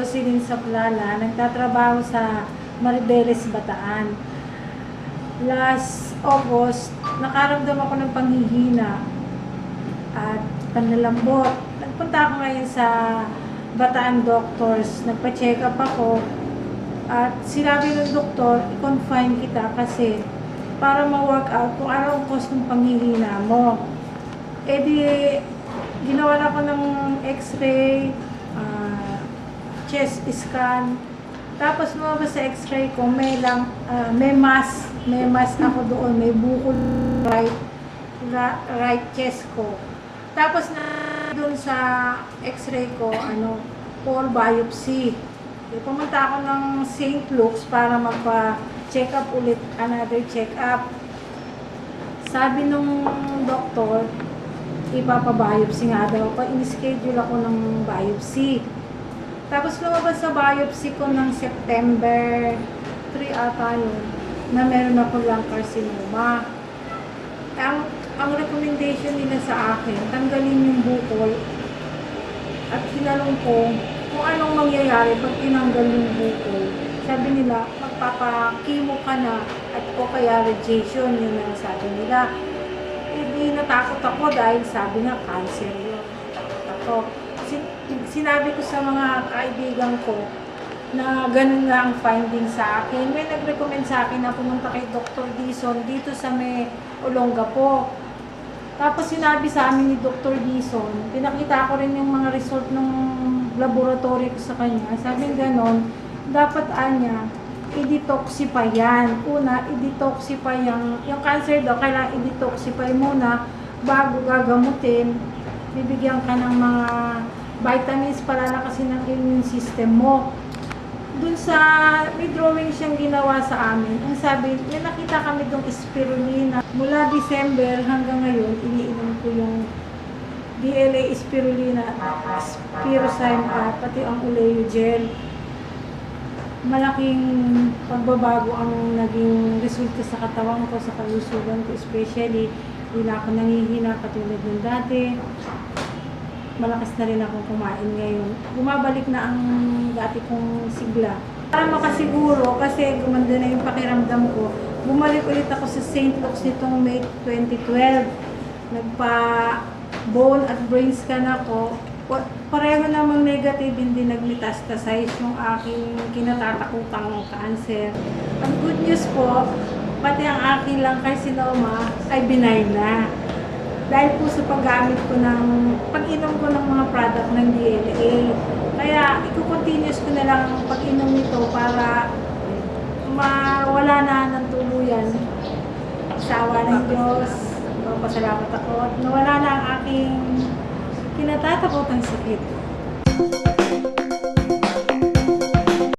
Jocelyn Saplala, nagtatrabaho sa Maribeles, Bataan. Last August, nakaramdam ako ng panghihina at panlalambot. Nagpunta ako ngayon sa Bataan Doctors, nagpa-check up ako at sinabi ng doktor, i-confine kita kasi para ma-work out kung ano ang cause ng panghihina mo. Eh di, ginawa na ko ng x-ray, chest scan, tapos lumabas sa x-ray ko, may mass ako doon, may bukol right chest ko. Tapos na doon sa x-ray ko, core biopsy. Pumunta ako ng St. Luke's para magpa-check up ulit, another check up. Sabi nung doktor, ipapa-biopsy nga daw. In-schedule ako ng biopsy. Tapos lumabas sa biopsy ko ng September 3 ata yun, na meron ako lung carcinoma. Ang recommendation nila sa akin, tanggalin yung bukol at tinanong ko kung anong mangyayari pag tinanggal yung bukol. Sabi nila, magpapa-chemo ka na at o kaya radiation, yun ang sabi nila. Hindi natakot ako dahil sabi nga, cancer yun. Ako. Sinabi ko sa mga kaibigan ko na ganun nga ang finding sa akin. May nag-recommend sa akin na pumunta kay Dr. Dizon dito sa may Olongapo. Tapos sinabi sa amin ni Dr. Dizon, pinakita ko rin yung mga result ng laboratory ko sa kanya. Sabi ganon, dapat anya, i-detoxify yan. Una, i-detoxify yung cancer daw, kailangan i-detoxify muna bago gagamutin. Bibigyan ka ng mga vitamins para lakasin ng immune system mo. Dun sa, may drawing siyang ginawa sa amin. Ang sabi, may nakita kami dong spirulina. Mula December hanggang ngayon, iniinom ko yung DLA spirulina, Spirozyme at pati ang Oleo Gel. Malaking pagbabago ang naging resulta sa katawan ko, sa kalusugan ko, especially hindi na ako nanghihina katulad ng dati. Malakas na rin ako kumain ngayon. Bumabalik na ang dati kong sigla. Para makasiguro, kasi gumanda na yung pakiramdam ko, bumalik ulit ako sa St. Luke's nitong May 2012. Nagpa-bone at brain scan ako. Pareho namang negative, hindi nag-metastasize yung aking kinatatakutang cancer. Ang good news po, pati ang aking lung carcinoma ay benign na. Dahil po sa paggamit ko pag-inom ko ng mga product ng DLA. Kaya, i-continuous ko na lang ang pag-inom nito para mawala na ng tuluyan. Sa awa ng Diyos, pasalamat ako at nawala na ang aking kinatatakotang sakit.